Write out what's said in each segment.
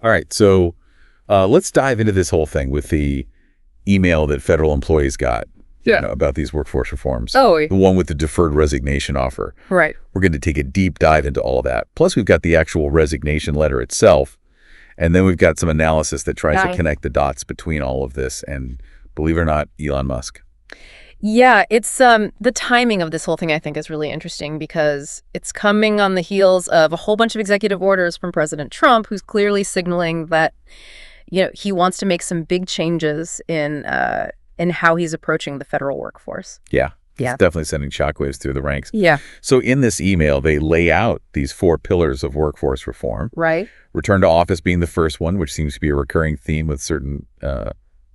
All right, so let's dive into this whole thing with the email that federal employees got about these workforce reforms. Oh. The one with the deferred resignation offer. Right. We're going to take a deep dive into all of that. Plus, we've got the actual resignation letter itself, and then we've got some analysis that tries to connect the dots between all of this and, believe it or not, Elon Musk. Yeah, it's the timing of this whole thing, I think, is really interesting because it's coming on the heels of a whole bunch of executive orders from President Trump, who's clearly signaling that, he wants to make some big changes in how he's approaching the federal workforce. Yeah. It's definitely sending shockwaves through the ranks. Yeah. So in this email, they lay out these 4 pillars of workforce reform. Right. Return to office being the first one, which seems to be a recurring theme with certain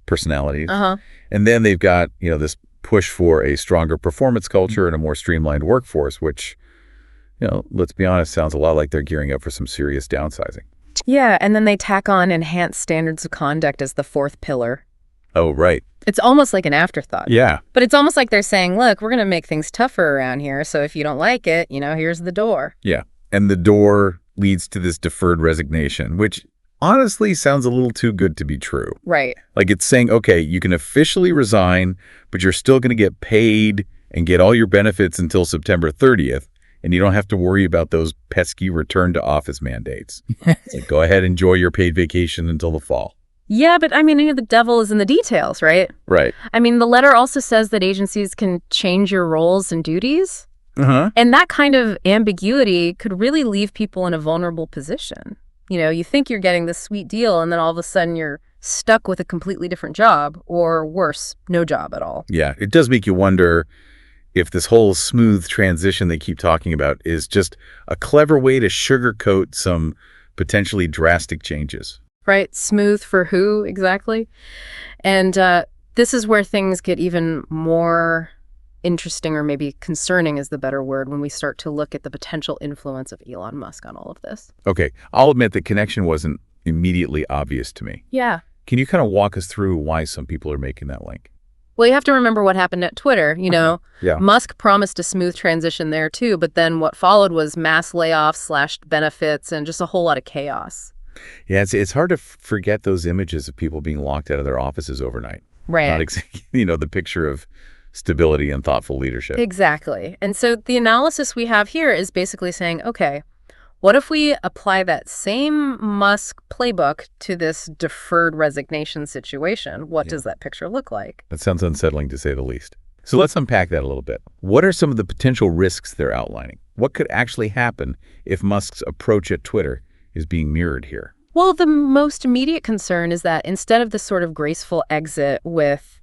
personalities. And then they've got, this push for a stronger performance culture and a more streamlined workforce, which, let's be honest, sounds a lot like they're gearing up for some serious downsizing. Yeah, and then they tack on enhanced standards of conduct as the 4th pillar. Oh, right. It's almost like an afterthought. Yeah. But it's almost like they're saying, look, we're going to make things tougher around here, so if you don't like it, here's the door. Yeah, and the door leads to this deferred resignation, which honestly sounds a little too good to be true. Right. Like it's saying, okay, you can officially resign, but you're still going to get paid and get all your benefits until September 30th, and you don't have to worry about those pesky return to office mandates. It's like, go ahead, enjoy your paid vacation until the fall. Yeah, but the devil is in the details, right? Right. The letter also says that agencies can change your roles and duties. And that kind of ambiguity could really leave people in a vulnerable position. You think you're getting this sweet deal, and then all of a sudden you're stuck with a completely different job, or worse, no job at all. Yeah, it does make you wonder if this whole smooth transition they keep talking about is just a clever way to sugarcoat some potentially drastic changes. Right? Smooth for who, exactly? And this is where things get even more interesting, or maybe concerning is the better word, when we start to look at the potential influence of Elon Musk on all of this. Okay, I'll admit the connection wasn't immediately obvious to me. Yeah. Can you kind of walk us through why some people are making that link? Well, you have to remember what happened at Twitter. Yeah. Musk promised a smooth transition there too, but then what followed was mass layoffs, slashed benefits, and just a whole lot of chaos. Yeah, it's hard to forget those images of people being locked out of their offices overnight. Right. Not exactly, the picture of stability and thoughtful leadership. Exactly. And so the analysis we have here is basically saying, okay, what if we apply that same Musk playbook to this deferred resignation situation? What does that picture look like? That sounds unsettling, to say the least. So let's unpack that a little bit. What are some of the potential risks they're outlining? What could actually happen if Musk's approach at Twitter is being mirrored here? Well, the most immediate concern is that instead of this sort of graceful exit with,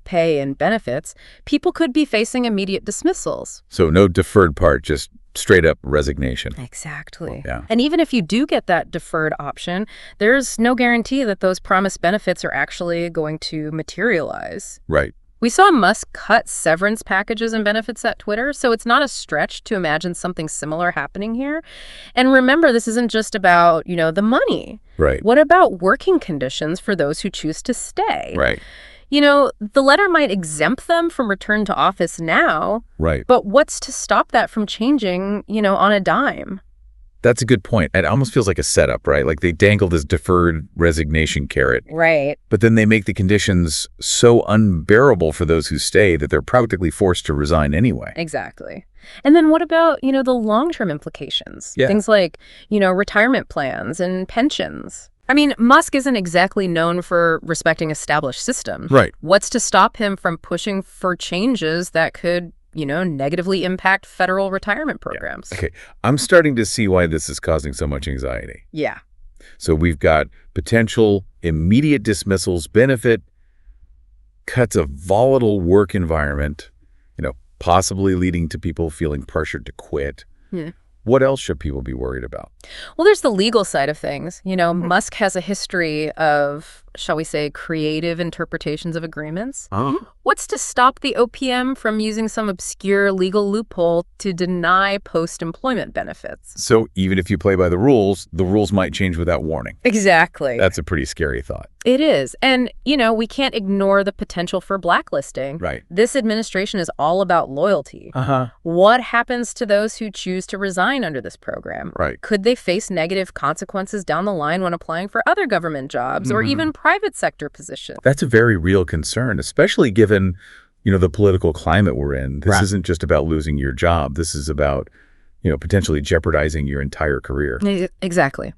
pay and benefits, people could be facing immediate dismissals. So no deferred part, just straight up resignation. Exactly. Yeah. And even if you do get that deferred option, there's no guarantee that those promised benefits are actually going to materialize. Right. We saw Musk cut severance packages and benefits at Twitter, so it's not a stretch to imagine something similar happening here. And remember, this isn't just about, the money. Right. What about working conditions for those who choose to stay? Right. The letter might exempt them from return to office now. Right. But what's to stop that from changing, on a dime? That's a good point. It almost feels like a setup, right? Like they dangle this deferred resignation carrot. Right. But then they make the conditions so unbearable for those who stay that they're practically forced to resign anyway. Exactly. And then what about, the long-term implications? Yeah. Things like, retirement plans and pensions. Musk isn't exactly known for respecting established systems. Right. What's to stop him from pushing for changes that could, negatively impact federal retirement programs? Yeah. Okay. I'm starting to see why this is causing so much anxiety. Yeah. So we've got potential immediate dismissals, benefit cuts, a volatile work environment, possibly leading to people feeling pressured to quit. Yeah. What else should people be worried about? Well, there's the legal side of things. Musk has a history of, shall we say, creative interpretations of agreements. What's to stop the OPM from using some obscure legal loophole to deny post-employment benefits? So even if you play by the rules might change without warning. Exactly. That's a pretty scary thought. It is. And, we can't ignore the potential for blacklisting. Right. This administration is all about loyalty. What happens to those who choose to resign resign under this program? Right. Could they face negative consequences down the line when applying for other government jobs or even private sector positions? That's a very real concern, especially given, the political climate we're in. This isn't just about losing your job. This is about, potentially jeopardizing your entire career. Exactly.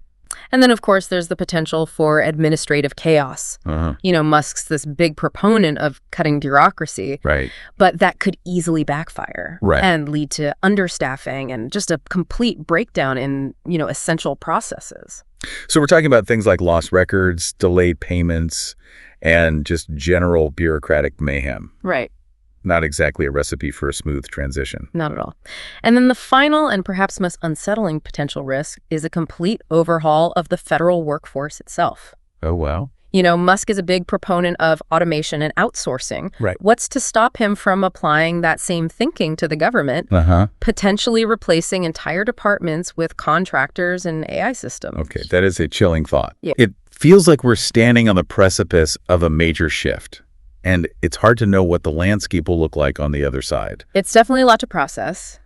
And then, of course, there's the potential for administrative chaos. Musk's this big proponent of cutting bureaucracy. Right. But that could easily backfire and lead to understaffing and just a complete breakdown in, essential processes. So we're talking about things like lost records, delayed payments, and just general bureaucratic mayhem. Right. Not exactly a recipe for a smooth transition. Not at all. And then the final and perhaps most unsettling potential risk is a complete overhaul of the federal workforce itself. Oh, wow. Musk is a big proponent of automation and outsourcing. Right. What's to stop him from applying that same thinking to the government, potentially replacing entire departments with contractors and AI systems? Okay, that is a chilling thought. Yeah. It feels like we're standing on the precipice of a major shift. And it's hard to know what the landscape will look like on the other side. It's definitely a lot to process.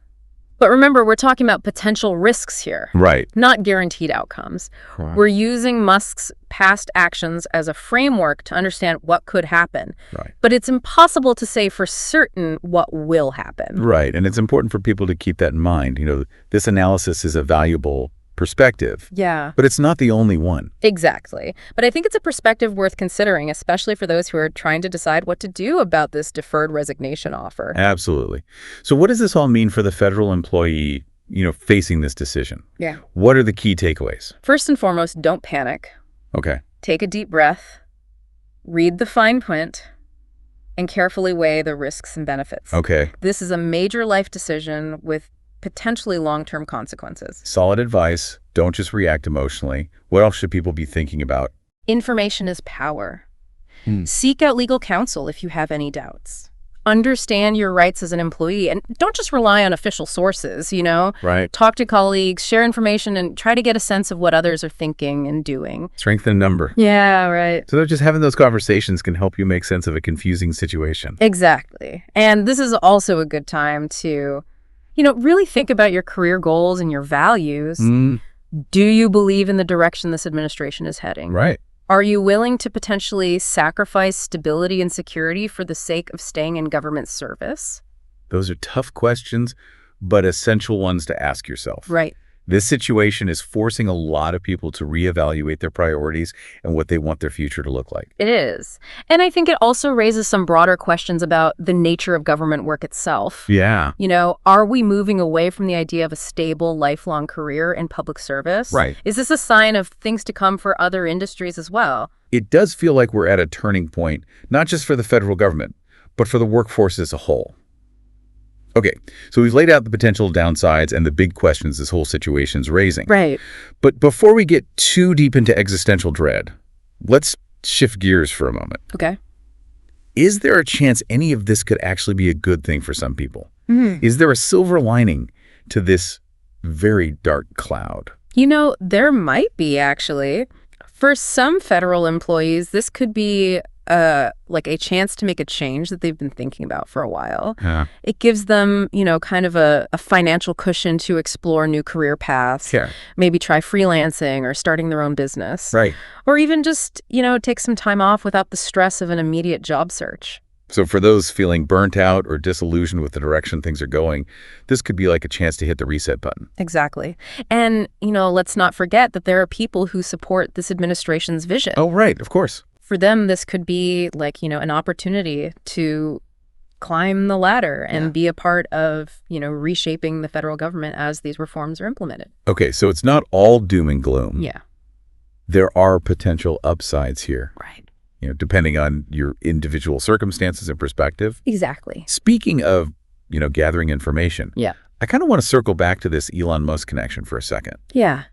But remember, we're talking about potential risks here. Right. Not guaranteed outcomes. Right. We're using Musk's past actions as a framework to understand what could happen. Right. But it's impossible to say for certain what will happen. Right. And it's important for people to keep that in mind. This analysis is a valuable perspective. Yeah. But it's not the only one. Exactly. But I think it's a perspective worth considering, especially for those who are trying to decide what to do about this deferred resignation offer. Absolutely. So what does this all mean for the federal employee, facing this decision? Yeah. What are the key takeaways? First and foremost, don't panic. Okay. Take a deep breath, read the fine print, and carefully weigh the risks and benefits. Okay. This is a major life decision with potentially long-term consequences. Solid advice. Don't just react emotionally. What else should people be thinking about? Information is power. Seek out legal counsel if you have any doubts. Understand your rights as an employee and don't just rely on official sources, Right. Talk to colleagues, share information, and try to get a sense of what others are thinking and doing. Strength in number. Yeah, right. So just having those conversations can help you make sense of a confusing situation. Exactly. And this is also a good time to really think about your career goals and your values. Do you believe in the direction this administration is heading? Right. Are you willing to potentially sacrifice stability and security for the sake of staying in government service? Those are tough questions, but essential ones to ask yourself. Right. This situation is forcing a lot of people to reevaluate their priorities and what they want their future to look like. It is. And I think it also raises some broader questions about the nature of government work itself. Yeah. Are we moving away from the idea of a stable, lifelong career in public service? Right. Is this a sign of things to come for other industries as well? It does feel like we're at a turning point, not just for the federal government, but for the workforce as a whole. Okay, so we've laid out the potential downsides and the big questions this whole situation's raising. Right. But before we get too deep into existential dread, let's shift gears for a moment. Okay. Is there a chance any of this could actually be a good thing for some people? Is there a silver lining to this very dark cloud? There might be, actually. For some federal employees, this could be like a chance to make a change that they've been thinking about for a while. Yeah. It gives them, kind of a financial cushion to explore new career paths. Yeah. Maybe try freelancing or starting their own business. Right. Or even just, take some time off without the stress of an immediate job search. So for those feeling burnt out or disillusioned with the direction things are going, this could be like a chance to hit the reset button. Exactly. And, let's not forget that there are people who support this administration's vision. Oh, right. Of course. For them, this could be like, an opportunity to climb the ladder and be a part of, reshaping the federal government as these reforms are implemented. Okay, so it's not all doom and gloom. Yeah. There are potential upsides here. Right. Depending on your individual circumstances and perspective. Exactly. Speaking of, gathering information. Yeah. I kind of want to circle back to this Elon Musk connection for a second. Yeah.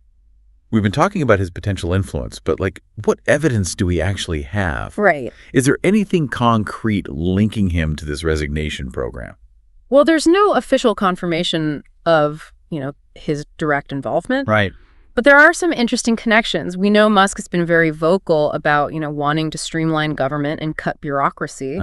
We've been talking about his potential influence, but what evidence do we actually have? Right. Is there anything concrete linking him to this resignation program? Well, there's no official confirmation of, his direct involvement. Right. But there are some interesting connections. We know Musk has been very vocal about, wanting to streamline government and cut bureaucracy,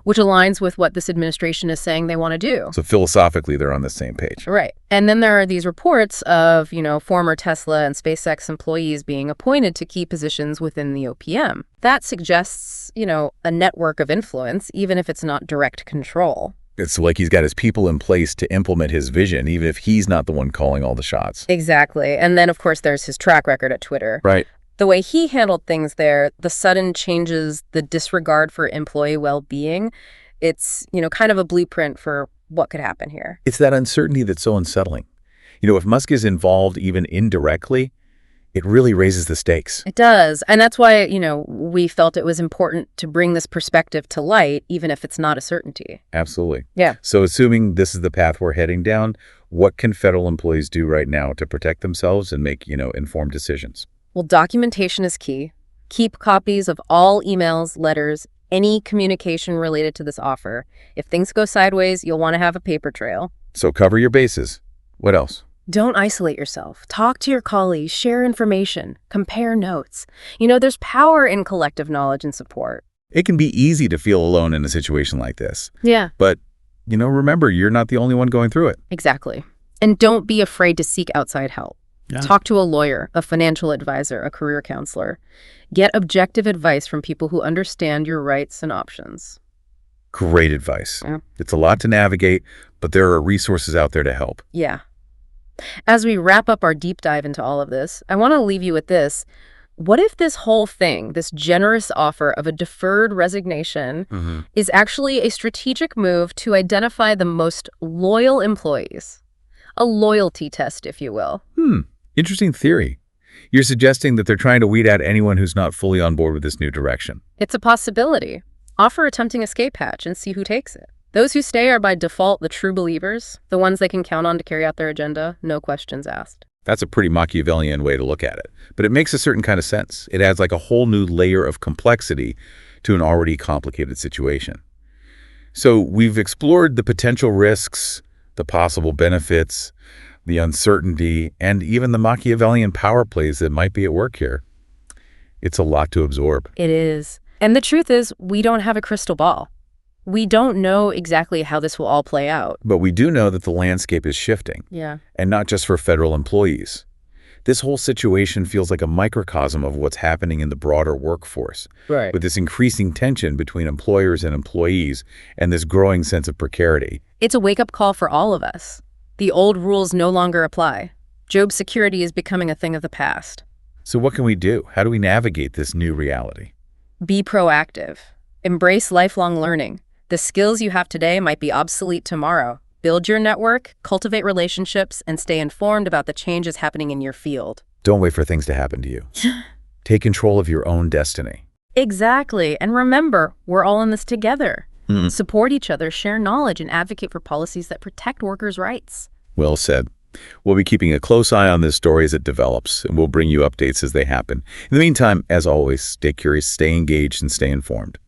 which aligns with what this administration is saying they want to do. So philosophically, they're on the same page. Right. And then there are these reports of, former Tesla and SpaceX employees being appointed to key positions within the OPM. That suggests, a network of influence, even if it's not direct control. It's like he's got his people in place to implement his vision, even if he's not the one calling all the shots. Exactly. And then, of course, there's his track record at Twitter. Right. The way he handled things there, the sudden changes, the disregard for employee well-being, it's, kind of a blueprint for what could happen here. It's that uncertainty that's so unsettling. If Musk is involved even indirectly, it really raises the stakes. It does. And that's why, we felt it was important to bring this perspective to light, even if it's not a certainty. Absolutely. Yeah. So assuming this is the path we're heading down, what can federal employees do right now to protect themselves and make, informed decisions? Well, documentation is key. Keep copies of all emails, letters, any communication related to this offer. If things go sideways, you'll want to have a paper trail. So cover your bases. What else? Don't isolate yourself. Talk to your colleagues, share information, compare notes. There's power in collective knowledge and support. It can be easy to feel alone in a situation like this. Yeah. But, remember, you're not the only one going through it. Exactly. And don't be afraid to seek outside help. Yeah. Talk to a lawyer, a financial advisor, a career counselor. Get objective advice from people who understand your rights and options. Great advice. Yeah. It's a lot to navigate, but there are resources out there to help. Yeah. As we wrap up our deep dive into all of this, I want to leave you with this. What if this whole thing, this generous offer of a deferred resignation, is actually a strategic move to identify the most loyal employees? A loyalty test, if you will. Interesting theory. You're suggesting that they're trying to weed out anyone who's not fully on board with this new direction. It's a possibility. Offer a tempting escape hatch and see who takes it. Those who stay are by default the true believers, the ones they can count on to carry out their agenda, no questions asked. That's a pretty Machiavellian way to look at it. But it makes a certain kind of sense. It adds like a whole new layer of complexity to an already complicated situation. So we've explored the potential risks, the possible benefits, the uncertainty, and even the Machiavellian power plays that might be at work here. It's a lot to absorb. It is. And the truth is, we don't have a crystal ball. We don't know exactly how this will all play out. But we do know that the landscape is shifting. Yeah. And not just for federal employees. This whole situation feels like a microcosm of what's happening in the broader workforce. Right. With this increasing tension between employers and employees and this growing sense of precarity. It's a wake-up call for all of us. The old rules no longer apply. Job security is becoming a thing of the past. So what can we do? How do we navigate this new reality? Be proactive. Embrace lifelong learning. The skills you have today might be obsolete tomorrow. Build your network, cultivate relationships, and stay informed about the changes happening in your field. Don't wait for things to happen to you. Take control of your own destiny. Exactly. And remember, we're all in this together. Support each other, share knowledge, and advocate for policies that protect workers' rights. Well said. We'll be keeping a close eye on this story as it develops, and we'll bring you updates as they happen. In the meantime, as always, stay curious, stay engaged, and stay informed.